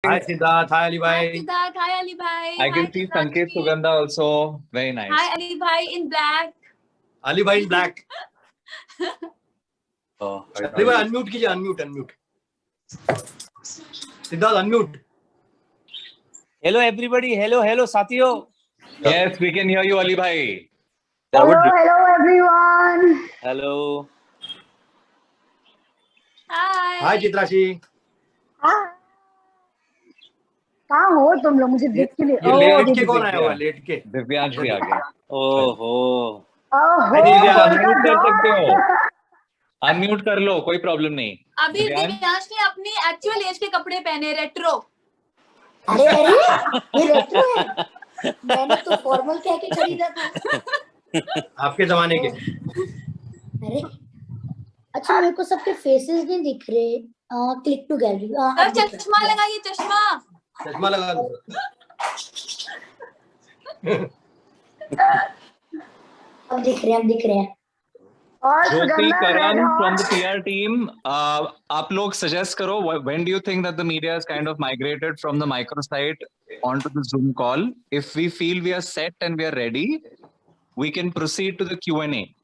Hi Siddharth, hi Ali Hi bhai. Siddharth, hi Ali bhai. I can Hi see Chitra Sanket ji. Sugandha also. Very nice. Hi Ali bhai in black. Ali bhai in black. Oh, Ali bhai unmute कीजिए, unmute. Siddharth unmute. Hello everybody. Hello साथियों. yes, we can hear you, Ali bhai. Hello everyone. Hello. Hi. Hi Chitra ji. कहाँ हो तुम लोग? मुझे देख के लिए ये लेट के कौन आया हुआ? लेट के दिव्यांश भी आ गया. ओहो. Hi Divyansh. अनम्यूट कर सकते हो. अनम्यूट कर लो, कोई प्रॉब्लम नहीं. अभी दिव्यांश ने अपनी एक्चुअल एज के कपड़े पहने, रेट्रो. अरे ये रेट्रो है. मैंने तो फॉर्मल कह के खरीदा था. आपके जमाने के. अरे अच्छा, मेरे को सबके फेसेस नहीं दिख रहे. Click to gallery. चश्मा लगाइए, चश्मा. चश्मा लगा दो. अब दिख रहे हैं. Jyoti Karan from the PR team, आप लोग suggest करो, when do you think that the media has kind of migrated from the microsite onto the Zoom call? If we feel we are set and we are ready, we can proceed to the Q&A.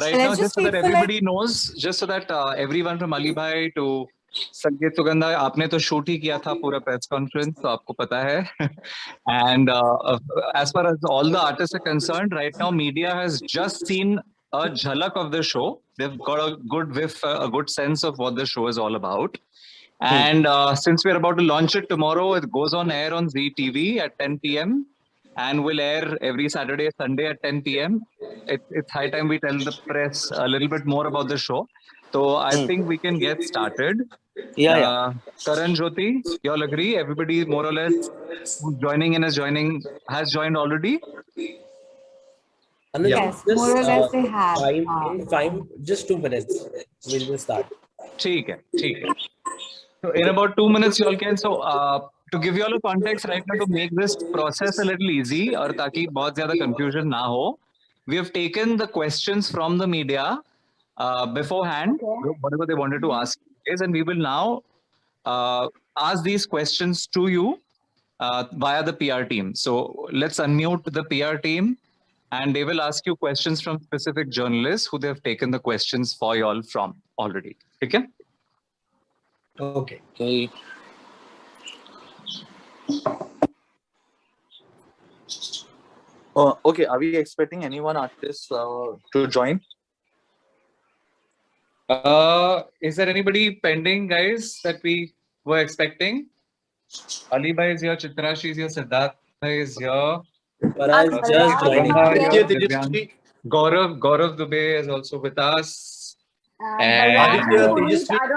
Right now, just so that everybody knows, just so that everyone from Ali Bhai to Sanket Sugandha, आपने तो shoot ही किया था पूरा press conference, तो आपको पता है. And as far as all the artists are concerned, right now media has just seen a jhalak of the show. They've got a good whiff, a good sense of what the show is all about. And since we're about to launch it tomorrow, it goes on air on Zee TV at 10 p.m. and will air every Saturday, Sunday at 10 p.m. It's high time we tell the press a little bit more about the show. So I think we can get started. Yeah. Karan, Jyoti, you all agree? Everybody more or less who's joining in has joined already? Yes, more or less they have. Just 2 minutes. We will start. ठीक है. So in about 2 minutes, you all can. So to give you all a context right now, to make this process a little easy, और ताकि बहुत ज़्यादा confusion ना हो, we have taken the questions from the media beforehand, whatever they wanted to ask, and we will now ask these questions to you via the PR team. So let's unmute the PR team, and they will ask you questions from specific journalists who they have taken the questions for you all from already. Okay? Okay. Okay, are we expecting anyone artist to join? Is there anybody pending, guys, that we were expecting? Ali bhai is here, Chitrashi is here, Siddharth bhai is here. Parag just joining. Gaurav Dubey is also with us. And I don't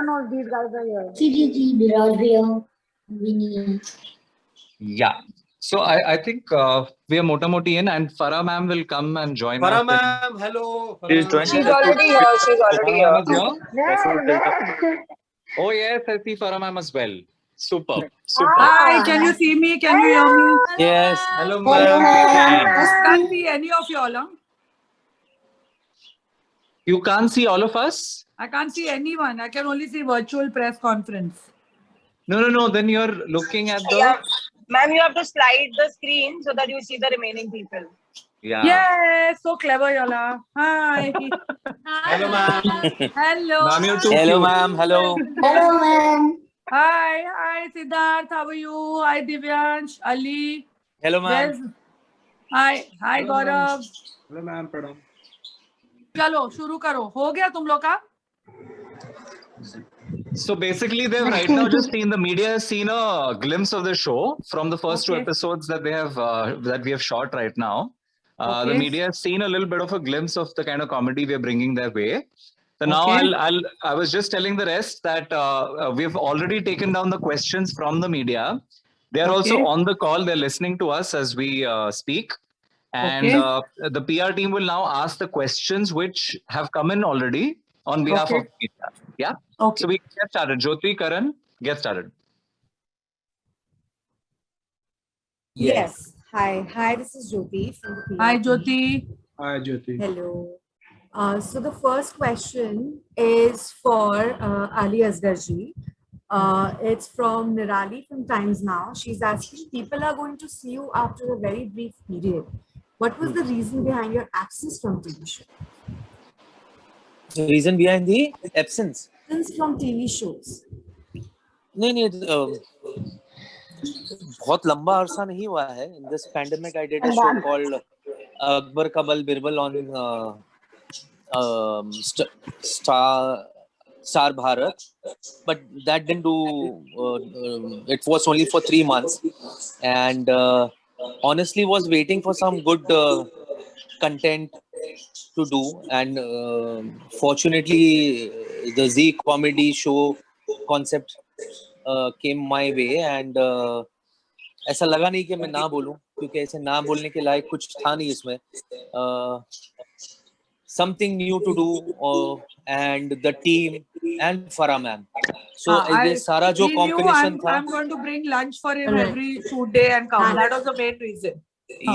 know if these guys are here. CGG, Viraj bhaiya, Vinny. Yeah. So I think we are Mota Moti in, and Farah ma'am will come and join us. Farah ma'am, hello. She's joined. She's already here. Oh yes, I see Farah ma'am as well. Super. Hi, can you see me? Can you hear me? Yes. Hello Hello, ma'am. I can't see any of you all. Huh? You can't see all of us? I can't see anyone. I can only see virtual press conference. No. Then you're looking at the... Ma'am, you have to slide the screen so that you see the remaining people. Yeah. Yes, so clever, Yola. Hi. Hello ma'am. Hello. Ma'am, you're too Hello, cute. ma'am. Hello. Hello, ma'am. Hi, Siddharth. How are you? Hi, Divyansh, Ali. Hello, ma'am. Hi, Gaurav. Hello ma'am, pradam. चलो शुरू करो. हो गया तुम लोग का? So basically, they've right now just seen, the media has seen a glimpse of the show from the first two episodes that they have that we have shot right now. The media has seen a little bit of a glimpse of the kind of comedy we are bringing their way. So now I was just telling the rest that we've already taken down the questions from the media. They are also on the call. They're listening to us as we speak. And the PR team will now ask the questions which have come in already on behalf of media. Yeah. Okay. So we get started. Jyoti, Karan, get started. Yes. Hi, this is Jyoti from the PR. Hi, Jyoti. Hi Jyoti. Hello. So the first question is for Ali Asgar ji. It's from Nirali from Times Now. She's asking, people are going to see you after a very brief period. What was the reason behind your absence from TV show? The reason behind the absence? Absence from TV shows. नहीं बहुत लंबा अरसा नहीं हुआ है. In this pandemic, I did a show called Akbar Kabal Birbal on Star Bharat, but that didn't do. It was only for 3 months, and honestly, was waiting for some good content to do, and fortunately, the Z comedy show concept came my way, and ऐसा लगा नहीं कि मैं ना बोलूं, क्योंकि ऐसे ना बोलने के लायक कुछ था नहीं इसमें. Something new to do, and the team and Farah ma'am. So ये सारा जो combination था. I'm going to bring lunch for him every shoot day and come. That was the main reason.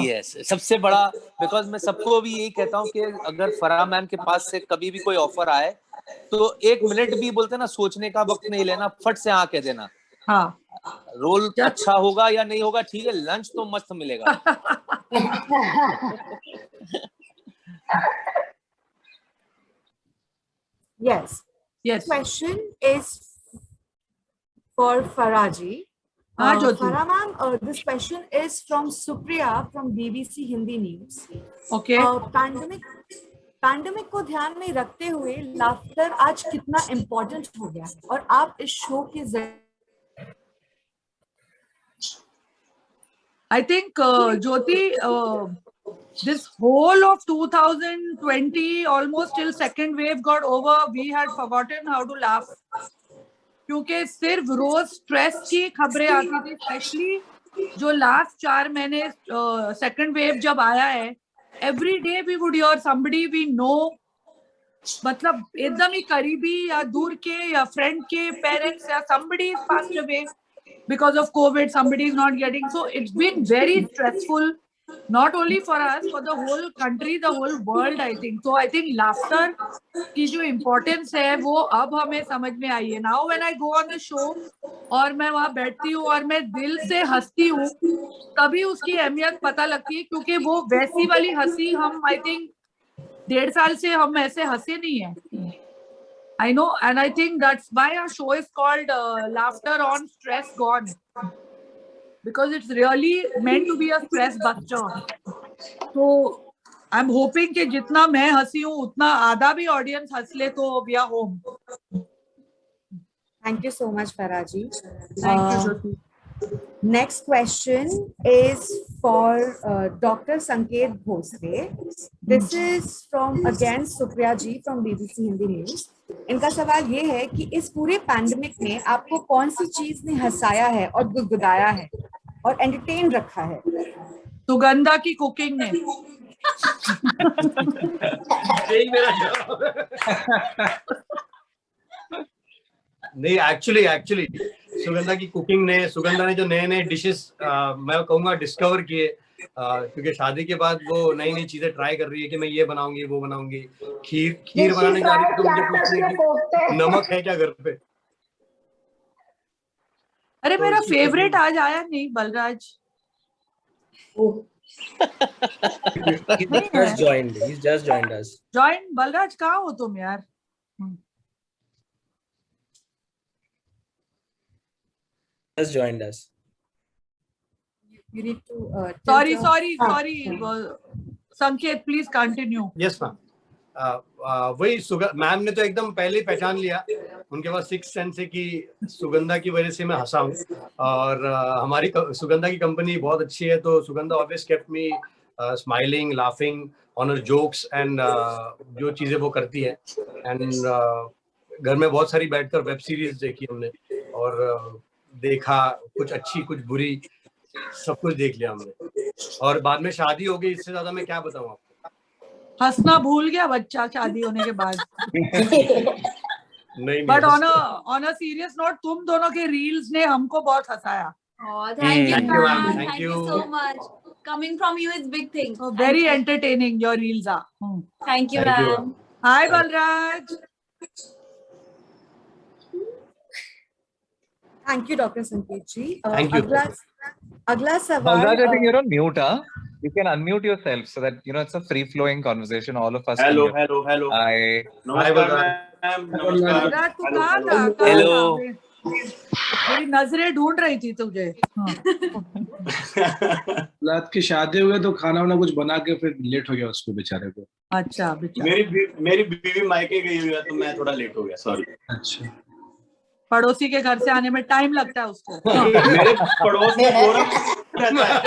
Yes, सबसे बड़ा, because मैं सबको भी यही कहता हूँ कि अगर फराह मैम के पास से कभी भी कोई ऑफर आए तो 1 मिनट भी बोलते ना सोचने का वक्त नहीं लेना, फट से हाँ कह देना. हाँ, रोल अच्छा होगा या नहीं होगा ठीक है, लंच तो मस्त मिलेगा. Yes. Question is for Faraji. Farah ma'am, this question is from Supriya from BBC Hindi News. Okay. Pandemic को ध्यान में रखते हुए लाफ्टर आज कितना इम्पोर्टेंट हो गया है और आप इस शो के जरिए. I think Jyoti, this whole of 2020, almost till second wave got over, we had forgotten how to laugh. क्योंकि सिर्फ रोज स्ट्रेस की खबरें आती थी, स्पेशली जो लास्ट 4 महीने सेकंड वेव जब आया है. Every day we would hear somebody we know, मतलब एकदम ही करीबी या दूर के या फ्रेंड के पेरेंट्स या somebody is passed away because of COVID, somebody is not getting. So it's been very stressful, not only for us, for the whole country, the whole world, I think. So I think laughter की जो importance है वो अब हमें समझ में आई है. Now when I go on the show और मैं वहाँ बैठती हूँ और मैं दिल से हंसती हूँ, तभी उसकी अहमियत पता लगती है, क्योंकि वो वैसी वाली हंसी हम I think 1.5 साल से हम ऐसे हंसे नहीं है. I know, and I think that's why our show is called Laughter on Stress Gone, because it's really meant to be a stress buster. So I'm hoping कि जितना मैं हंसी हूँ उतना आधा भी ऑडियंस हंस ले तो we are home. Thank you so much, Faraji. Thank you, Jyoti. Next question is for Dr. Sanket Bhosle. This is from again Supriya ji from BBC Hindi News. इनका सवाल ये है कि इस पूरे पैंडेमिक में आपको कौन सी चीज ने हंसाया है और गुदगुदाया है और एंटरटेन रखा है? सुगंधा की कुकिंग ने. यही मेरा जवाब है. नहीं, एक्चुअली सुगंधा की कुकिंग ने, सुगंधा ने जो नए डिशेस मैं कहूँगा डिस्कवर किए, क्योंकि शादी के बाद वो नई चीजें ट्राई कर रही है कि मैं ये बनाऊंगी वो बनाऊंगी. खीर बनाने जा रही है तो मुझे पूछ रही है कि नमक है क्या घर पे. अरे मेरा फेवरेट आज आया नहीं, Balraj. He's just joined us. Balraj कहाँ हो तुम यार? Just joined us. You need to. Sorry. Sanket, please continue. Yes, ma'am. वही मैम ने तो एकदम पहले ही पहचान लिया. उनके पास 6th सेंस है कि सुगंधा की वजह से मैं हंसा हूँ, और हमारी सुगंधा की कंपनी बहुत अच्छी है, तो Sugandha always kept me smiling, laughing on her jokes and जो चीजें वो करती है. And घर में बहुत सारी बैठकर वेब सीरीज देखी हमने, और देखा कुछ अच्छी कुछ बुरी, सब कुछ देख लिया हमने, और बाद में शादी हो गई. इससे ज्यादा मैं क्या बताऊं आपको. हंसना भूल गया बच्चा शादी होने के बाद. नहीं, but on a serious note, तुम दोनों के रील्स ने हमको बहुत हंसाया. Thank you, ma'am. Thank Thank you you. so much. Coming from you is big thing. Very entertaining your reels are. Thank you, Thank you, ma'am. Hi, Balraj. Thank you, Dr. Sanket ji. Thank you. अगला सवाल. Balraj, I think you're on mute, huh? You can unmute yourself so that it's a free-flowing conversation. All of us. Hello. Hi. नमस्कार ma'am. नमस्कार. तू कहाँ था? Hello. मेरी नजरें ढूंढ रही थी तुझे. रात की शादी हुए तो खाना वाना कुछ बना के फिर लेट हो गया उसको बेचारे को. अच्छा बेचारा. मेरी बीवी मायके गई हुई है तो मैं थोड़ा लेट हो गया. सॉरी. अच्छा. पड़ोसी के घर से आने में टाइम लगता है उसको. मेरे पड़ोस में फोरम रहता है.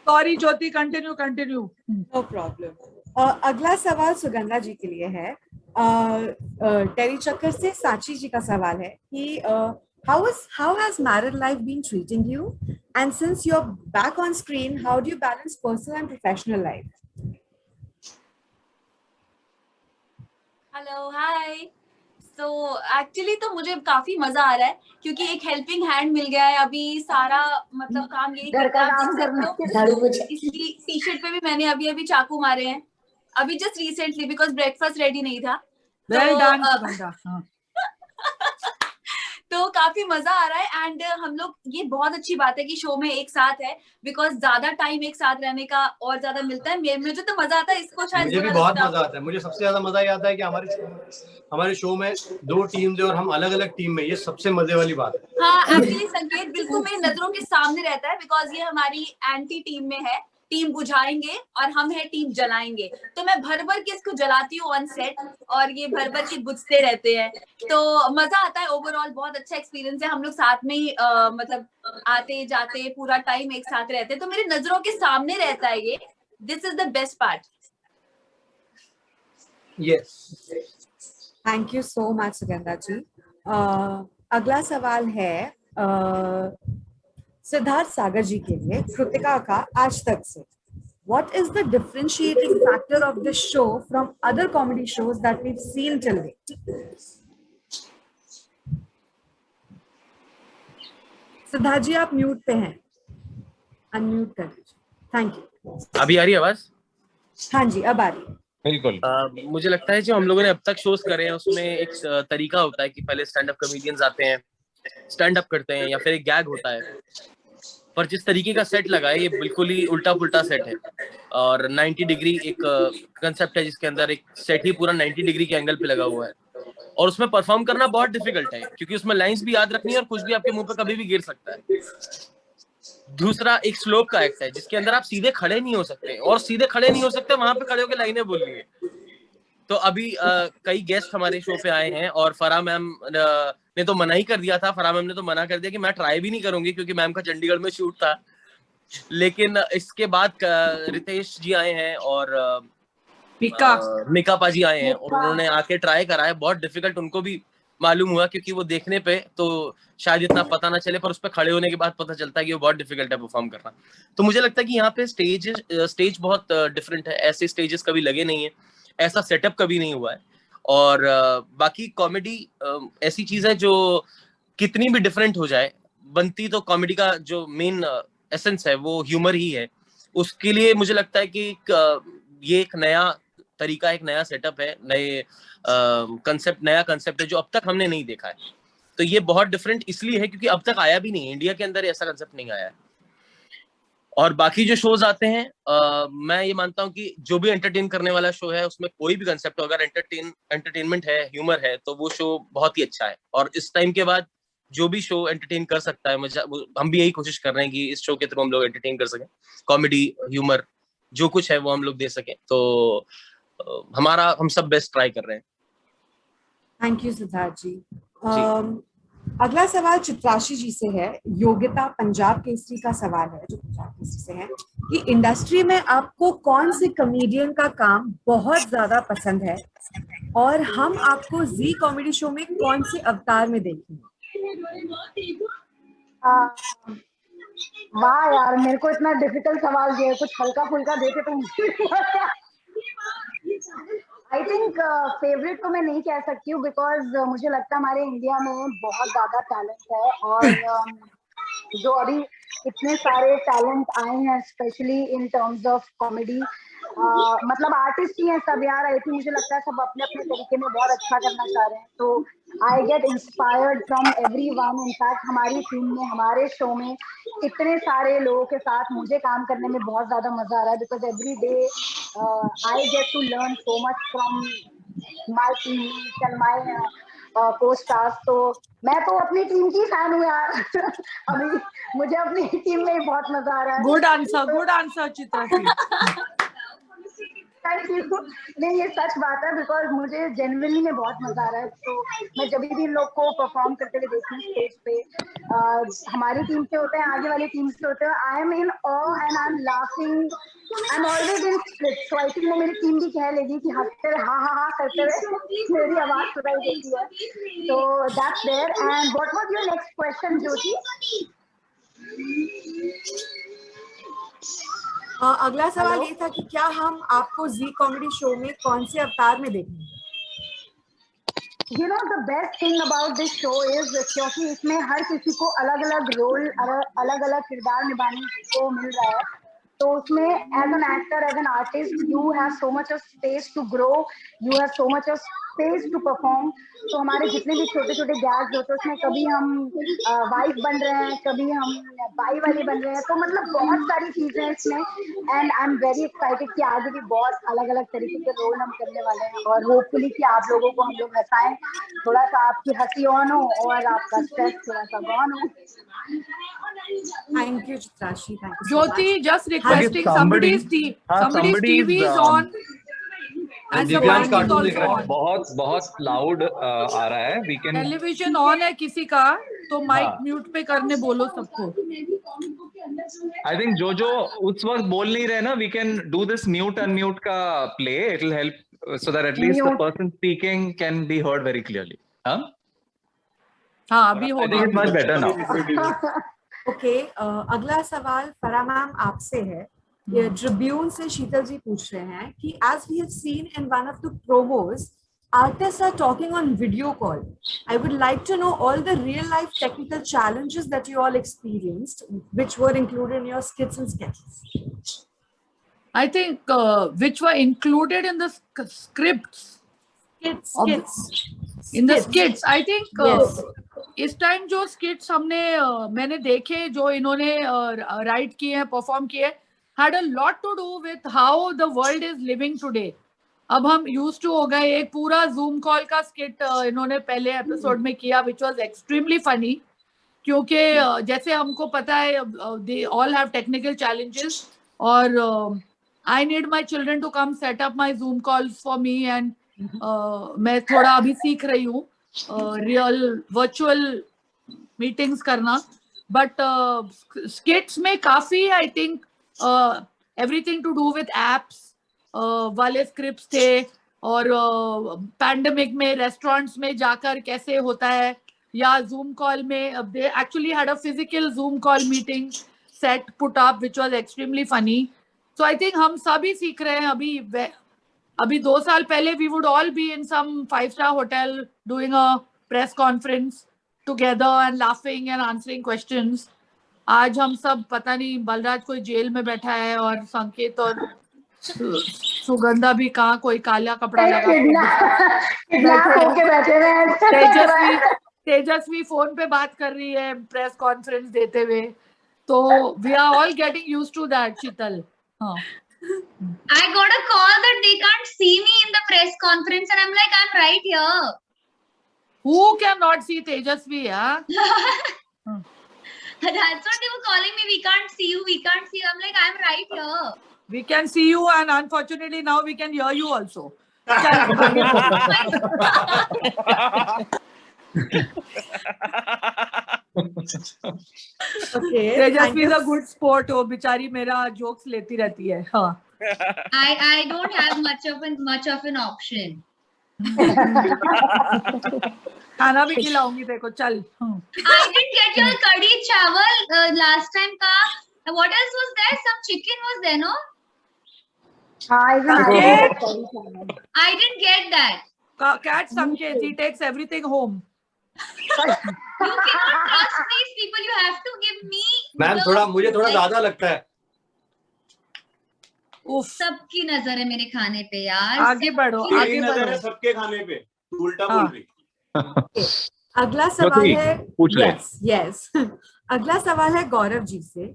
Sorry Jyoti, continue. No problem. अगला सवाल सुगंधा जी के लिए है. टेरी चक्कर से साची जी का सवाल है कि how has married life been treating you, and since you're back on screen, how do you balance personal and professional life? Hello hi. तो एक्चुअली तो मुझे काफी मजा आ रहा है क्योंकि एक हेल्पिंग हैंड मिल गया है. अभी सारा मतलब काम यही करता है. इसलिए टी शर्ट पे भी मैंने अभी चाकू मारे हैं अभी just recently because breakfast ready नहीं था. तो काफी मजा आ रहा है. एंड हम लोग, ये बहुत अच्छी बात है कि शो में एक साथ है बिकॉज ज्यादा टाइम एक साथ रहने का और ज्यादा मिलता है. मुझे तो मजा आता है. इसको शायद मुझे भी बहुत मजा आता है. मुझे सबसे ज्यादा मजा ये आता है कि हमारे शो में 2 टीम्स है और हम अलग अलग टीम में. ये सबसे मजे वाली बात है. हाँ एक्चुअली संकेत बिल्कुल मेरी नजरों के सामने रहता है बिकॉज ये हमारी एंटी टीम में है. टीम बुझाएंगे और हम है टीम जलाएंगे. तो मैं भर के इसको जलाती हूँ ऑन सेट और ये भर के बुझते रहते हैं. तो मजा आता है. ओवरऑल बहुत अच्छा एक्सपीरियंस है. हम लोग साथ में ही मतलब आते जाते पूरा टाइम एक साथ रहते हैं. तो मेरी नजरों के सामने रहता है ये. This is the best part. Yes. Thank you so much Sugandha ji. अगला सवाल है सिद्धार्थ सागर जी के लिए, कृतिका का आज तक से. What is the differentiating factor of this show from other comedy shows that we've seen till date? Siddharth जी आप म्यूट पे हैं. अनम्यूट कर दीजिए. Thank you. अभी आ रही है आवाज? हाँ जी अब आ रही है. बिल्कुल. मुझे लगता है जो हम लोगों ने अब तक शोज करे हैं उसमें एक तरीका होता है कि पहले स्टैंड अप कॉमेडियंस आते हैं, स्टैंड अप करते हैं या फिर एक गैग होता है. पर जिस तरीके का सेट लगा है ये बिल्कुल ही उल्टा पुल्टा सेट है. और 90 डिग्री एक कंसेप्ट है जिसके अंदर एक सेट ही पूरा 90 डिग्री के एंगल पे लगा हुआ है. और उसमें परफॉर्म करना बहुत डिफिकल्ट है क्योंकि उसमें लाइंस भी याद रखनी है और कुछ भी आपके मुंह पे कभी भी गिर सकता है. दूसरा एक स्लोप का एक्ट है जिसके अंदर आप सीधे खड़े नहीं हो सकते, और सीधे खड़े नहीं हो सकते वहां पे खड़े होकर लाइनें बोलनी है. तो अभी कई गेस्ट हमारे शो पे आए हैं और फराह मैम ने तो मना ही कर दिया था. फराह मैम ने तो मना कर दिया कि मैं ट्राई भी नहीं करूंगी क्योंकि मैम का चंडीगढ़ में शूट था. लेकिन इसके बाद रितेश जी आए हैं और मिका पाजी आए हैं और उन्होंने आके ट्राई करा है. बहुत डिफिकल्ट उनको भी मालूम हुआ क्योंकि वो देखने पे तो शायद इतना पता ना चले पर उस पर खड़े होने के बाद पता चलता है कि वो बहुत डिफिकल्ट है परफॉर्म करना. तो मुझे लगता है कि यहाँ पे स्टेज बहुत डिफरेंट है. ऐसे स्टेजेस कभी लगे नहीं है, ऐसा सेटअप कभी नहीं हुआ है. और बाकी कॉमेडी ऐसी चीज है जो कितनी भी डिफरेंट हो जाए बनती तो कॉमेडी का जो मेन एसेंस है वो ह्यूमर ही है. उसके लिए मुझे लगता है कि ये एक नया तरीका, एक नया सेटअप है, नया कंसेप्ट है जो अब तक हमने नहीं देखा है. तो ये बहुत डिफरेंट इसलिए है क्योंकि अब तक आया भी नहीं है, इंडिया के अंदर ऐसा कंसेप्ट नहीं आया है. और बाकी जो शोज आते हैं मैं ये मानता हूँ कि जो भी एंटरटेन करने वाला शो है उसमें कोई भी कंसेप्ट हो, अगर एंटरटेनमेंट है, ह्यूमर है, तो वो शो बहुत ही अच्छा है. और इस टाइम के बाद जो भी शो एंटरटेन कर सकता है, हम भी यही कोशिश कर रहे हैं कि इस शो के थ्रू हम लोग एंटरटेन कर सकें. कॉमेडी, ह्यूमर जो कुछ है वो हम लोग दे सकें. तो हम सब बेस्ट ट्राई कर रहे हैं. थैंक यू सिद्धार्थ जी. अगला सवाल चित्राशी जी से है. योगिता पंजाब केसरी का सवाल है जो पंजाब केसरी से है कि इंडस्ट्री में आपको कौन से कॉमेडियन का काम बहुत ज्यादा पसंद है और हम आपको जी कॉमेडी शो में कौन से अवतार में देखेंगे? वाह यार, मेरे को इतना डिफिकल्ट सवाल दिया. कुछ हल्का फुल्का देते तो आई थिंक फेवरेट तो मैं नहीं कह सकती हूँ बिकॉज मुझे लगता है हमारे इंडिया में बहुत ज्यादा टैलेंट है. और जो अभी इतने सारे टैलेंट आए हैं specially in terms of comedy, मतलब आर्टिस्ट ही हैं सब यार। आई थिंक मुझे लगता है सब अपने अपने तरीके में बहुत अच्छा करना चाह रहे हैं, तो I get inspired from everyone. In fact हमारी टीम में, हमारे शो में इतने सारे लोगों के साथ मुझे काम करने में बहुत ज्यादा मजा आ रहा है, because every day I get to learn so much from my team and my co-stars. तो मैं तो अपनी टीम की फैन हूँ यार। अभी मुझे अपनी टीम में बहुत मजा आ रहा है। Good answer Chitra. Thank you. नहीं, ये सच बात है, बिकॉज मुझे जेन्युइनली में बहुत मजा आ रहा है। तो मैं जब भी इन लोग को परफॉर्म करते हुए देखती हूँ स्टेज पे, हमारी टीम से होते हैं, आगे वाली टीम से होते हैं, I am in of and I am laughing, I am always in split. So I think वो मेरी टीम भी कह लेगी कि हंसते रहे, हाँ करते रहे, मेरी आवाज सुनाई देती है। तो that's there. And what was your next question Jyoti? अगला सवाल ये था कि क्या हम आपको जी कॉमेडी शो में कौन से अवतार में देखेंगे? You know the best thing about this show is क्योंकि इसमें हर किसी को अलग अलग रोल, अलग अलग किरदार निभाने को मिल रहा है, तो उसमें as an actor, as an artist, you have so much of space to grow, you have so much of space to perform. तो हमारे जितने भी छोटे छोटे गैग्स होते हैं उसमें कभी हम वाइफ बन रहे हैं, कभी हम बाई वाली बन रहे हैं, तो मतलब बहुत सारी चीजें हैं इसमें। And I am very excited कि आगे भी बहुत अलग अलग तरीके के रोल हम करने वाले हैं, और होपफुली कि आप लोगों को हम लोग हंसाएं, थोड़ा सा आपकी हंसी ऑन हो और आपका स्ट्रेस थोड़ा सा गॉन हो। Thank you, Chitrashi. Thank you so Jyoti, much. just requesting somebody's TV is on. And the mic is also on. बहुत लाउड आ रहा है। We can टेलीविजन ऑन है किसी का, तो माइक म्यूट पे करने बोलो सबको। I think जो उस वक्त बोल नहीं रहे ना, we can do this mute unmute का play. It will help so that at least the person speaking can be heard very clearly. हाँ, अभी हो I think it's much better now. Okay, अगला सवाल फरा मैम आपसे है। ये ट्रिब्यून से शीतल जी पूछ रहे हैं कि as we have seen in one of the promos, artists are talking on video call. I would like to know all the real life technical challenges that you all experienced, which were included in your skits and sketches. I think which were included in the scripts. In the skits, I think इस time जो स्किट्स मैंने देखे, जो इन्होंने right किए हैं, perform किए, had a lot to do with how the world is living today. अब हम used to हो गए। एक पूरा जूम कॉल का स्किट इन्होंने पहले एपिसोड में किया, which was extremely funny, क्योंकि जैसे हमको पता है they all have technical challenges, और I need my children to come set up my Zoom calls for me, and मैं थोड़ा अभी सीख रही हूँ रियल वर्चुअल मीटिंग्स करना, बट स्किट्स में काफी I think everything to do with apps वाले स्क्रिप्ट्स थे, और पैंडेमिक में रेस्टोरेंट्स में जाकर कैसे होता है, या जूम कॉल में they actually had a physical zoom call meeting set put up which was extremely funny. So I think हम सभी सीख रहे हैं। अभी 2 साल पहले we would all be in some 5-star hotel doing a press conference together and laughing and answering questions. आज हम सब पता नहीं, बलराज कोई जेल में बैठा है, और संकेत और सुगंधा भी कहाँ कोई काला कपड़ा लगा तेजस्वी फोन पे बात कर रही है प्रेस कॉन्फ्रेंस देते हुए। तो we are all getting used to that, शीतल। हाँ, I got a call that they can't see me in the press conference, and I'm like, I'm right here. Who cannot see Tejasvi? Yeah. That's what they were calling me. We can't see you. We can't see you. I'm like, I'm right here. We can see you, and unfortunately now we can hear you also. Okay. Tejasvi is a good sport. वो बेचारी मेरा jokes लेती रहती है। हाँ। I don't have much of an option. खाना भी खिलाऊंगी तेरे को, चल। I didn't get your कड़ी चावल last time का. What else was there? Some chicken was there, no? I didn't get that. Cat Sanket, he takes everything home. You cannot trust these people. You have to give me. Ma'am मुझे थोड़ा ज्यादा लगता है। सबकी नजर है मेरे खाने पे यार। आगे बढ़ो, आगे बढ़ो। नजर है सबके खाने पे, उल्टा बोल रही। अगला सवाल है, यस अगला सवाल है गौरव जी से।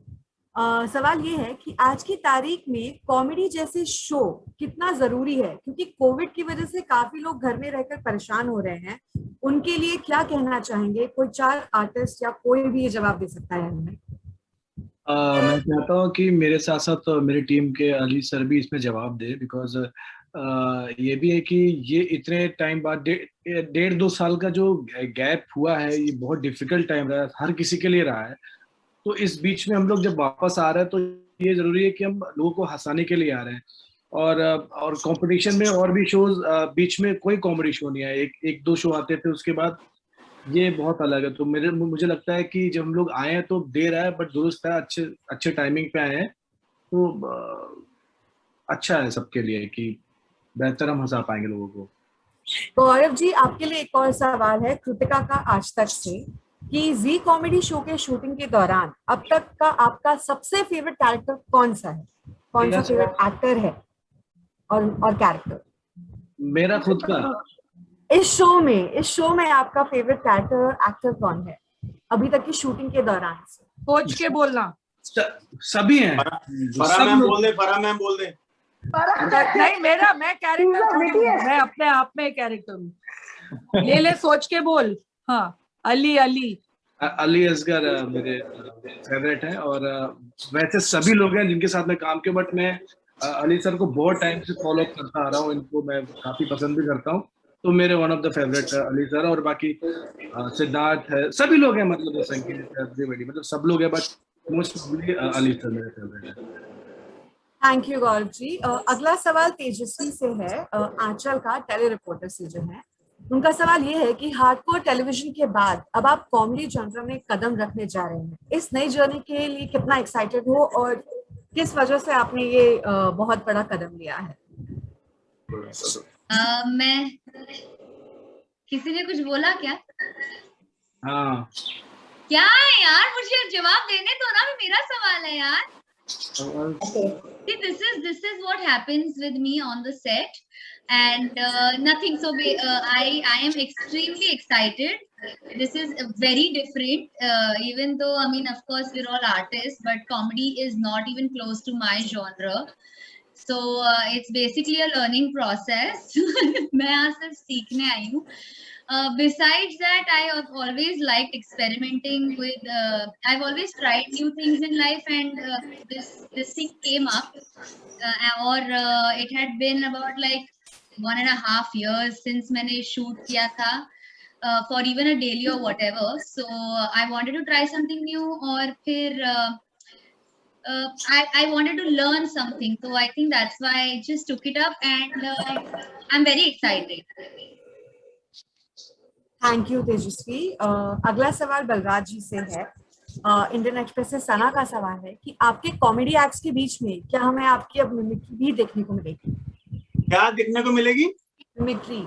सवाल ये है कि आज की तारीख में कॉमेडी जैसे शो कितना जरूरी है, क्योंकि कोविड की वजह से काफी लोग घर में रहकर परेशान हो रहे हैं, उनके लिए क्या कहना चाहेंगे? कोई 4 आर्टिस्ट या कोई भी ये जवाब दे सकता है हमें। मैं चाहता हूँ कि मेरे साथ साथ मेरी टीम के अली सर भी इसमें जवाब दे, बिकॉज ये भी है कि ये इतने टाइम बाद 1.5-2 साल का जो गैप हुआ है, ये बहुत डिफिकल्ट टाइम रहा है, हर किसी के लिए रहा है। तो इस बीच में हम लोग जब वापस आ रहे हैं तो ये जरूरी है कि हम लोगों को हंसाने के लिए आ रहे हैं, और कंपटीशन में और भी शोज, बीच में कोई कॉमेडी शो नहीं है, एक 2 शो आते थे, उसके बाद ये बहुत अलग है। तो मुझे लगता है कि जब हम लोग आए हैं तो देर आए बट दुरुस्त है, अच्छे टाइमिंग पे आए हैं, तो अच्छा है सबके लिए कि बेहतर हम हंसा पाएंगे लोगों को। गौरव जी, आपके लिए एक और सवाल है कृतिका का आज तक से, कि जी कॉमेडी शो के शूटिंग के दौरान अब तक का आपका सबसे फेवरेट कैरेक्टर कौन सा है? कौन सा फेवरेट एक्टर है और कैरेक्टर? मेरा खुद का। इस शो में आपका फेवरेट कैरेक्टर और एक्टर कौन है अभी तक की शूटिंग के दौरान? सोच के बोलना। सभी हैं। फराह मैम बोल दे। नहीं, मैं कैरेक्टर, मैं अपने आप में कैरेक्टर हूँ। ले सोच के बोल। हाँ, अली असगर मेरे फेवरेट है, और वैसे सभी लोग हैं जिनके साथ मैं काम किया, बट मैं अली सर को बहुत टाइम से फॉलो अप करता आ रहा हूँ, इनको मैं काफी पसंद भी करता हूँ, तो मेरे one of the favourite Ali sir. और बाकी सिद्धार्थ है, सभी लोग हैं, मतलब संगीत, मतलब सब लोग हैं, बट मोस्टली अली सर मेरे फेवरेट है। Thank you Gaurav ji. अगला सवाल तेजस्वी से है, आंचल का टेली रिपोर्टर से जो है। उनका सवाल ये है कि हार्डकोर टेलीविजन के बाद अब आप कॉमेडी जॉनर में कदम रखने जा रहे हैं, इस नई जर्नी के लिए कितना एक्साइटेड हो और किस वजह से आपने ये बहुत बड़ा कदम लिया है? मैं, किसी ने कुछ बोला क्या? हाँ, क्या है यार, मुझे जवाब देने दो ना, मेरा सवाल है यार। See, this is what happens with me on the set, and nothing. So I am extremely excited. This is very different. Even though, I mean, of course, we're all artists, but comedy is not even close to my genre. So it's basically a learning process. मैं यहाँ सिर्फ सीखने आई हूँ. Besides that, I have always liked experimenting with. I've always tried new things in life, and this thing came up, or it had been about like 1.5 years since मैंने shoot किया था for even a daily or whatever. So I wanted to try something new, और फिर I wanted to learn something. So I think that's why I just took it up, and I'm very excited. Thank you Tejaswi. अगला सवाल बलराज जी से है। Indian express से सना का सवाल है कि आपके कॉमेडी एक्ट्स के बीच में क्या हमें आपकी अब मिमिक्री भी देखने को मिलेगी? क्या देखने को मिलेगी? मिमिक्री।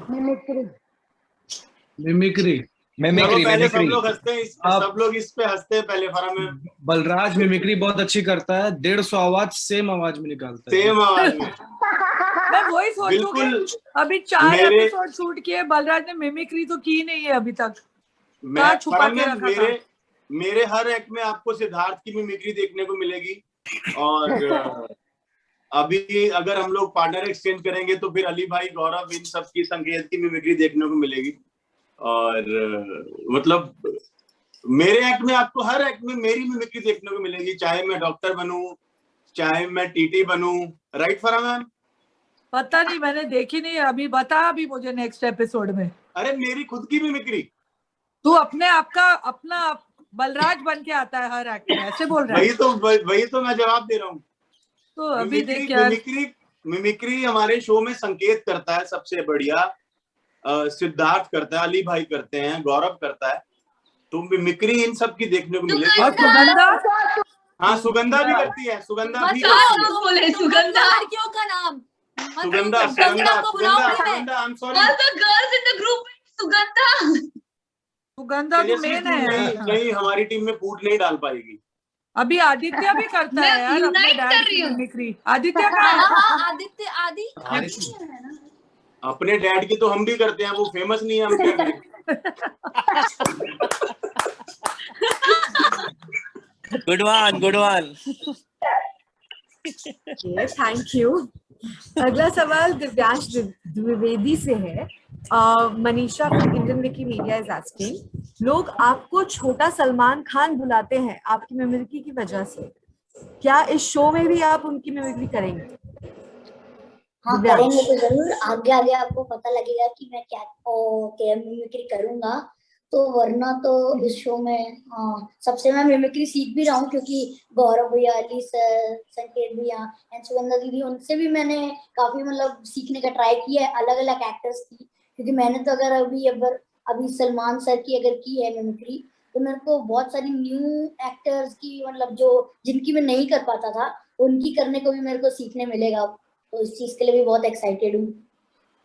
पहले सब लोग हंसते हैं, सब लोग इस पे हंसते हैं पहले। फराह में बलराज मिमिक्री बहुत अच्छी करता है, 150 आवाज सेम आवाज में निकालता है, सेम आवाज में। मैं वही सोचूंगी, अभी 4 एपिसोड शूट किए, बलराज ने मिमिक्री तो की नहीं है अभी तक। छुपा के रखा था। मेरे हर एक्ट में आपको सिद्धार्थ की मिमिक्री देखने को मिलेगी, और अभी अगर हम लोग पार्टनर एक्सचेंज करेंगे तो फिर अली भाई, गौरव, इन सब की, संकेत की मिमिक्री देखने को मिलेगी। और मतलब मेरे एक्ट में आपको हर एक्ट में मेरी मिमिक्री देखने को मिलेगी, चाहे मैं डॉक्टर बनूं, चाहे मैं टीटी बनूं। Right Farah ma'am? पता नहीं, मैंने देखी नहीं, अभी बता अभी मुझे नेक्स्ट एपिसोड में। अरे मेरी खुद की मिमिक्री। तू अपने आप का अपना बलराज बन के आता है हर एक्ट में, ऐसे बोल रहा है? वही तो मैं जवाब दे रहा हूँ। तो अभी देख यार, मिमिक्री हमारे शो में संकेत करता है सबसे बढ़िया, सिद्धार्थ करता है, अली भाई करते हैं, गौरव करता है, तो मिमिक्री इन सब की देखने को मिलेगी। और सुगंधा? हाँ, सुगंधा भी करती है, सुगंधा भी। सुगंधा लड़कियों का नाम। Sugandha, I'm sorry। All the girls in the group, Sugandha तो मेन है। नहीं, हमारी टीम में फूट नहीं डाल पाएगी। अभी आदित्य भी करता है यार अपने डैड की मिमिक्री। आदित्य का आदित्य अपने डैड की तो हम भी करते हैं, वो फेमस नहीं है, हम क्या करें। Good one. Thank you. अगला सवाल दिव्यांश द्विवेदी से है। Manisha from Indian Wikimedia is asking, लोग आपको छोटा सलमान खान बुलाते हैं आपकी मिमिक्री की वजह से, क्या इस शो में भी आप उनकी मिमिक्री करेंगे? हाँ करेंगे तो जरूर, आगे आगे आपको पता लगेगा कि मैं क्या मिमिक्री करूंगा। तो वरना तो इस शो में सबसे मैं मिमिक्री सीख भी रहा हूँ, क्योंकि गौरव भैया, अली सर, संकेत भैया एंड सुगंधा दीदी, उनसे भी मैंने काफी मतलब सीखने का ट्राई किया है अलग अलग एक्टर्स की। क्योंकि मैंने तो अगर अभी सलमान सर की अगर की है मिमिक्री, तो मेरे को बहुत सारी न्यू एक्टर्स की मतलब जो जिनकी मैं नहीं कर पाता था, उनकी करने को भी मेरे को सीखने मिलेगा। तो इस चीज के लिए भी बहुत एक्साइटेड हूँ।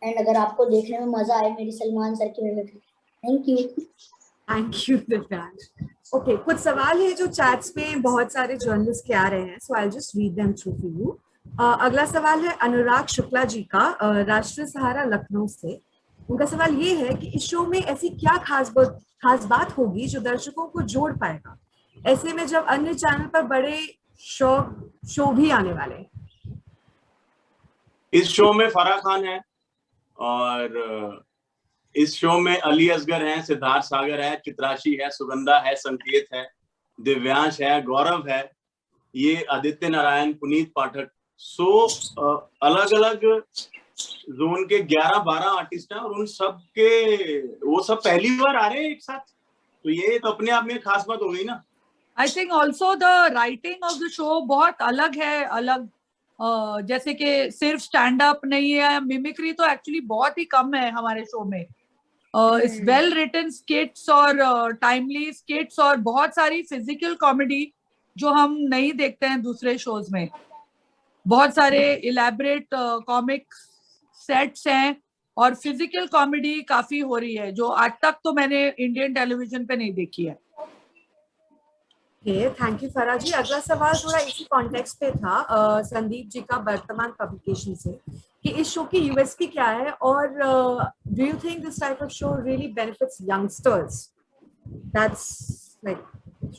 एंड अगर आपको देखने में मजा आए मेरी सलमान सर की mimicry. Thank you Divyansh. Okay, कुछ सवाल है जो चैट्स में बहुत सारे जर्नलिस्ट के आ रहे हैं, so I just read them through for you. अगला सवाल है अनुराग शुक्ला जी का, राष्ट्रीय सहारा लखनऊ से। उनका सवाल ये है कि इस शो में ऐसी क्या खास बात होगी जो दर्शकों को जोड़ पाएगा, ऐसे में जब अन्य चैनल पर बड़े शो भी आने वाले हैं। इस शो में फराह खान है, और इस शो में अली असगर है, सिद्धार्थ सागर है, चित्राशी है, सुगंधा है, संकेत है, दिव्यांश है, गौरव है, ये आदित्य नारायण, पुनीत पाठक। अलग अलग जोन के 11-12 आर्टिस्ट हैं, और उन सब के वो सब पहली बार आ रहे हैं एक साथ, तो ये तो अपने आप में खास बात हो गई ना। I think also the writing of the show बहुत अलग है, जैसे कि सिर्फ स्टैंड अप नहीं है, मिमिक्री तो एक्चुअली बहुत ही कम है हमारे शो में। इट्स वेल रिटन स्किट्स और टाइमली स्किट्स और बहुत सारी फिजिकल कॉमेडी जो हम नहीं देखते हैं दूसरे शोज में। बहुत सारे इलेबरेट कॉमिक सेट्स हैं और फिजिकल कॉमेडी काफी हो रही है, जो आज तक तो मैंने इंडियन टेलीविजन पे नहीं देखी है। थैंक यू फराह जी। अगला सवाल थोड़ा इसी कॉन्टेक्स्ट पे था, संदीप जी का वर्तमान पब्लिकेशन से, कि इस शो की यूएसपी क्या है, और do you think this type of show really benefits youngsters? That's like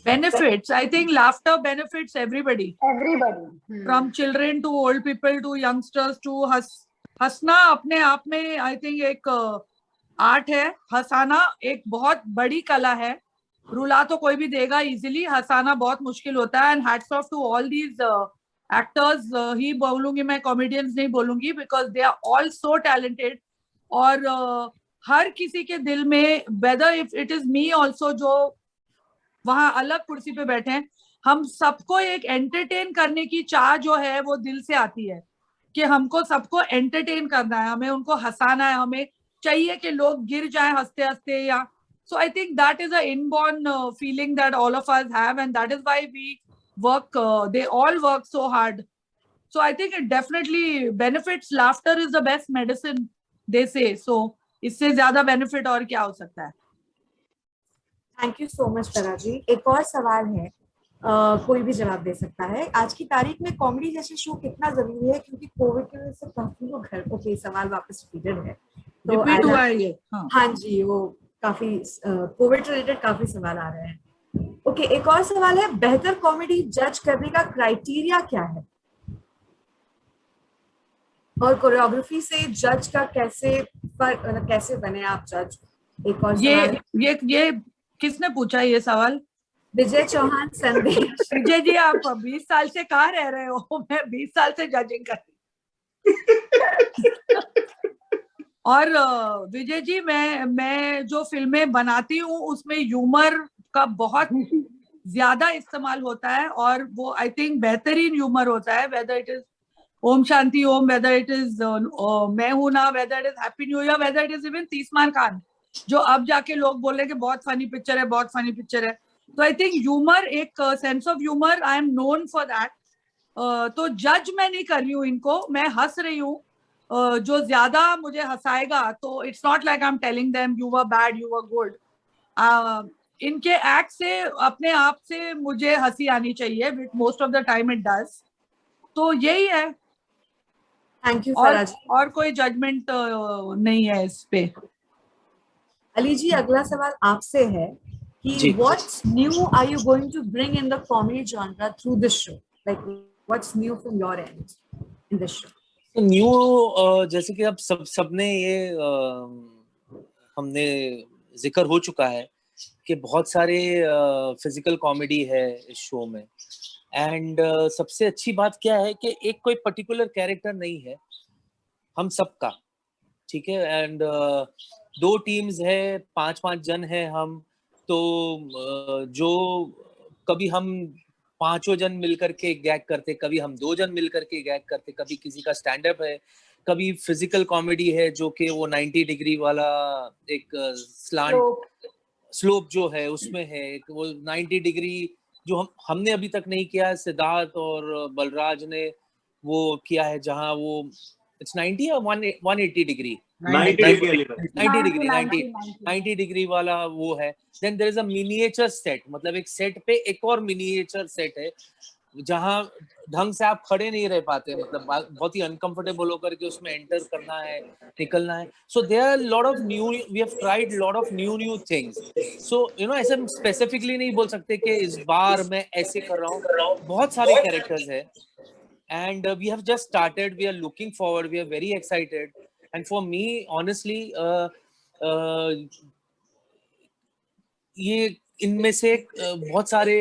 benefits. I think laughter benefits everybody from children to old people to youngsters to हंसना अपने आप में I think एक आर्ट है। हंसाना एक बहुत बड़ी कला है, रुला तो कोई भी देगा इजीली, हंसाना बहुत मुश्किल होता है। And hats off to all these actors, ही बोलूंगी मैं, कॉमेडियंस नहीं बोलूंगी, because they are all so talented. और हर किसी के दिल में, whether if it is me also, जो वहां अलग कुर्सी पे बैठे हैं, हम सबको एक एंटरटेन करने की चाह जो है वो दिल से आती है, कि हमको सबको एंटरटेन करना है, हमें उनको हंसाना है, हमें चाहिए कि लोग गिर जाएं हंसते हंसते। या so I think that is a inborn feeling that all of us have, and that is why we work, they all work so hard. So I think it definitely benefits. Laughter is the best medicine, they say. So इससे ज्यादा benefit और क्या हो सकता है। Thank you so much Farah ji. एक और सवाल है, कोई भी जवाब दे सकता है। आज की तारीख में कॉमेडी जैसे शो कितना जरूरी है, क्योंकि कोविड की वजह से काफी लोग घर पे। सवाल वापस रिपीटेड है, तो रिपीट हुआ है ये। हाँ जी, वो काफी कोविड रिलेटेड काफी सवाल आ रहे हैं। ओके, एक और सवाल है, बेहतर कॉमेडी जज करने का क्राइटेरिया क्या है, और कोरियोग्राफी से जज का कैसे बने आप जज? एक और ये किसने पूछा ये सवाल? विजय चौहान संदेश। विजय जी, आप 20 साल से कहाँ रह रहे हो? मैं 20 साल से जजिंग कर और विजय जी, मैं जो फिल्में बनाती हूँ उसमें ह्यूमर का बहुत ज्यादा इस्तेमाल होता है, और वो आई थिंक बेहतरीन ह्यूमर होता है, whether it is Om Shanti Om, whether it is Main Hoon Na, whether it is Happy New Year, whether it is even Tees Maar Khan, जो अब जाके लोग बोल रहे कि बहुत फनी पिक्चर है, बहुत फनी पिक्चर है। तो आई थिंक ह्यूमर, एक sense of humour, I am known for that. तो जज मैं नहीं कर रही हूँ इनको, मैं हंस रही हूँ। जो ज्यादा मुझे हंसाएगा, तो it's not like I am telling them you were bad, you were good. इनके एक्ट से अपने आप से मुझे हंसी आनी चाहिए, most of the time it does. तो यही है। Thank you Faraz. और कोई जजमेंट नहीं है इस पे। अली जी, अगला सवाल आपसे है कि what's new are you going to bring in the comedy genre through this show, like what's new from your end in this show? New जैसे कि अब सबने ये हमने जिक्र हो चुका है कि बहुत सारे फिजिकल कॉमेडी है इस शो में, एंड सबसे अच्छी बात क्या है कि एक कोई पर्टिकुलर कैरेक्टर नहीं है, हम सबका, ठीक है। एंड 2 टीम्स है, 5-5 जन है हम, तो जो कभी हम 5 जन मिलकर के गैग करते, कभी हम 2 जन मिलकर के गैग करते, कभी किसी का स्टैंड अप है, कभी फिजिकल कॉमेडी है जो कि वो 90 डिग्री वाला एक स्लोप जो है उसमें है, एक वो 90 डिग्री जो हमने अभी तक नहीं किया, सिद्धार्थ और बलराज ने वो किया है, जहां वो इट्स 90 या 180 डिग्री 90 डिग्री वाला वो है। Then there is a miniature set, मतलब एक सेट पे एक और मिनिएचर सेट है जहां ढंग से आप खड़े नहीं रह पाते, मतलब बहुत ही अनकंफर्टेबल होकर के उसमें एंटर करना है, निकलना है। So there are lot of new, we have tried lot of new things. So you know, ऐसे स्पेसिफिकली नहीं बोल सकते कि इस बार मैं ऐसे कर रहा हूँ, बहुत सारे कैरेक्टर्स है, and we have just started, we are looking forward, we are very excited, and for me honestly ये इनमें से बहुत सारे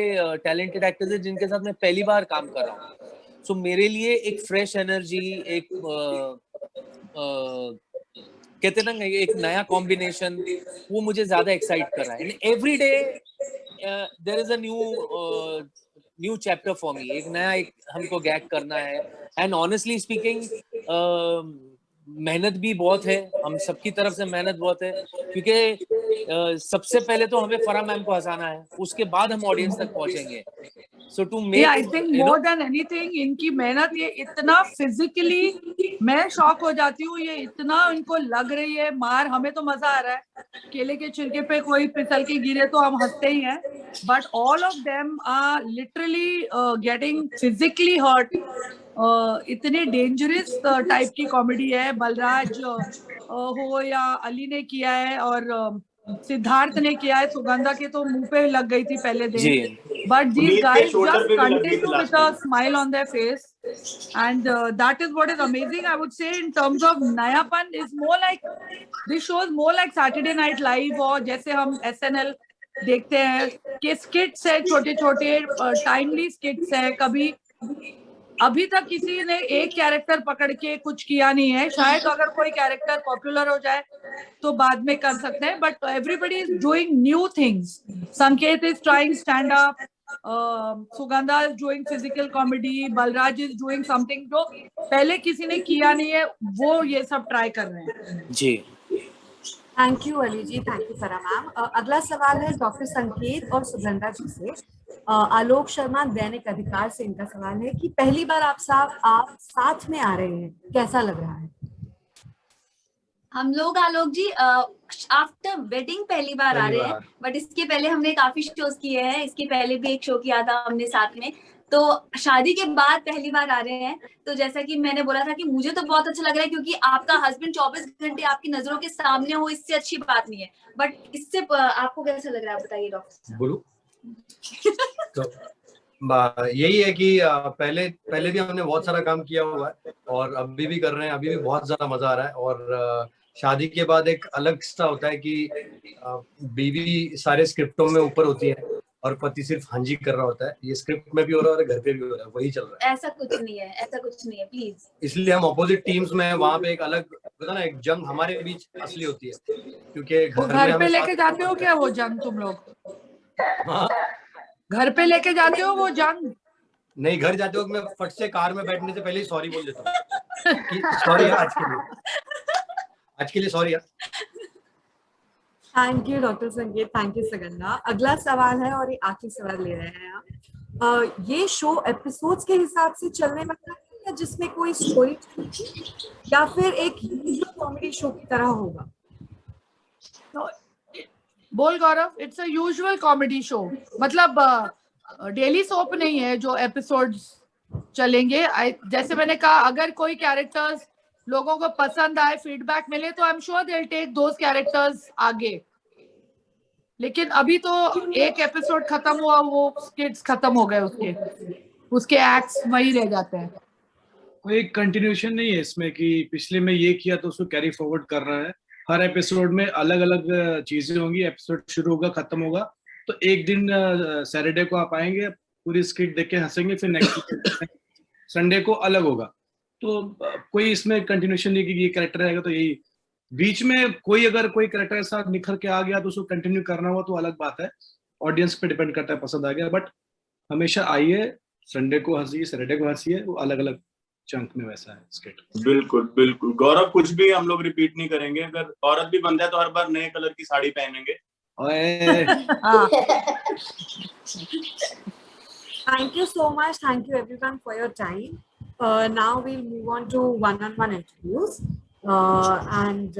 टैलेंटेड एक्टर्स हैं जिनके साथ मैं पहली बार काम कर रहा हूँ, सो मेरे लिए एक फ्रेश एनर्जी, एक कहते ना एक नया कॉम्बिनेशन, वो मुझे ज्यादा एक्साइट कर रहा है। Every day there is a new chapter for me, एक नया एक हमको गैग करना है। एंड ऑनेस्टली स्पीकिंग मेहनत भी बहुत है, हम सबकी तरफ से मेहनत बहुत है, क्योंकि सबसे पहले तो हमें फराह मैम को हंसाना है, उसके बाद हम ऑडियंस तक पहुंचेंगे। So to make, I think more than anything इनकी मेहनत, ये इतना फिजिकली मैं शॉक हो जाती हूँ, ये इतना इनको लग रही है मार, हमें तो मजा आ रहा है, केले के छिलके पे कोई फिसल के गिरे तो हम हंसते ही हैं, but all of them are literally getting physically hurt. इतने डेंजरस टाइप की कॉमेडी है, बलराज हो या अली ने किया है और सिद्धार्थ ने किया है, सुगंधा के तो मुंह पे लग गई थी पहले दिन, but these guys just continue with a smile on their face, and that is what is amazing. I would say in terms of nayapan is more like, this show is more like Saturday Night Live, और जैसे हम SNL देखते हैं कि स्किट्स है, छोटे छोटे timely स्किट्स है, कभी अभी तक किसी ने एक कैरेक्टर पकड़ के कुछ किया नहीं है, शायद अगर कोई कैरेक्टर पॉपुलर हो जाए तो बाद में कर सकते हैं, but everybody is doing new things. Sanket is trying stand up, Sugandha is doing physical comedy, Balraj is doing something जो पहले किसी ने किया नहीं है, वो ये सब ट्राई कर रहे हैं जी। Thank you Ali ji, thank you Farah ma'am. अगला सवाल है डॉक्टर संकेत और सुगंधा जी से। आलोक शर्मा दैनिक अधिकार से इनका सवाल है कि पहली बार आप साथ में आ रहे हैं, कैसा लग रहा है? हम लोग आलोक जी आफ्टर वेडिंग पहली बार आ रहे हैं, बट इसके पहले हमने काफी शोज किए हैं, इसके पहले भी एक शो किया था हमने साथ में, तो शादी के बाद पहली बार आ रहे हैं। तो जैसा कि मैंने बोला था कि मुझे तो बहुत अच्छा लग रहा है, क्योंकि आपका हस्बैंड 24 घंटे आपकी नजरों के सामने हो, इससे अच्छी बात नहीं है, बट इससे आपको कैसा लग रहा है बताइए डॉक्टर। बोलो। तो यही है कि पहले भी हमने बहुत सारा काम किया हुआ है और अभी भी कर रहे हैं, अभी भी बहुत ज्यादा मजा आ रहा है, और शादी के बाद एक अलग सा होता है कि बीवी सारे स्क्रिप्टों में ऊपर होती है और पति सिर्फ हाँ जी कर रहा होता है, ये स्क्रिप्ट में भी हो रहा है और घर पे भी हो रहा है, वही चल रहा है। ऐसा कुछ नहीं है, ऐसा कुछ नहीं है प्लीज। इसलिए हम ऑपोजिट टीम्स में हैं, वहाँ पे एक अलग पता ना एक जंग हमारे बीच असली होती है, क्योंकि घर पे लेके जाते हो क्या वो जंग तुम लोग? हाँ, घर पे लेके जाते हो वो जंग? नहीं, घर जाते हो मैं फट से कार में बैठने से पहले ही सॉरी बोल देता हूँ कि सॉरी आज के लिए सॉरी यार। थैंक यू डॉक्टर संकेत, थैंक यू सुगंधा। अगला सवाल है और ये आखिरी सवाल ले रहे हैं आप। ये शो एपिसोड्स के हिसाब से चलने वाला है या जिसमें कोई स्टोरी या फिर एक कॉमेडी शो की तरह होगा? बोल Gaurav, it's a usual comedy show, मतलब डेली सोप नहीं है जो एपिसोड्स चलेंगे। जैसे मैंने कहा, अगर कोई कैरेक्टर्स लोगों को पसंद आए, फीडबैक मिले, तो I am sure they will take those characters आगे। लेकिन अभी तो एक एपिसोड खत्म हुआ, वो स्किट्स खत्म हो गए, उसके एक्ट्स वही रह जाते हैं। कोई कंटिन्यूशन नहीं है इसमें कि पिछले में ये किया तो उसको कैरी फॉरवर्ड कर रहा है। हर एपिसोड में अलग अलग चीजें होंगी। एपिसोड शुरू होगा, खत्म होगा, तो एक दिन सैटरडे को आप आएंगे, पूरी स्किट देख के हंसेंगे, फिर नेक्स्ट संडे को अलग होगा। तो कोई इसमें कंटिन्यूशन नहीं कि ये कैरेक्टर रहेगा तो यही। बीच में कोई अगर कोई कैरेक्टर के साथ निखर के आ गया तो उसको कंटिन्यू करना हुआ तो अलग बात है, ऑडियंस पे डिपेंड करता है, पसंद आ गया। बट हमेशा आइए, संडे को हंसिए, सैटरडे को हंसिए, वो अलग अलग चंक में वैसा है स्किट। बिल्कुल बिल्कुल गौरव, कुछ भी हम लोग रिपीट नहीं करेंगे। अगर औरत भी बन जाए तो हर बार नए कलर की साड़ी पहनेंगे। Thank you so much. Thank you everyone for your time. Now we'll move on to one-on-one interviews. And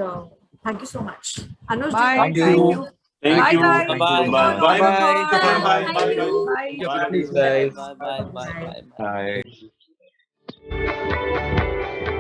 thank you so much. Anuj, Bye. thank you. Thank you. Bye. Bye. Bye. Bye. Bye. Bye. Bye. Bye.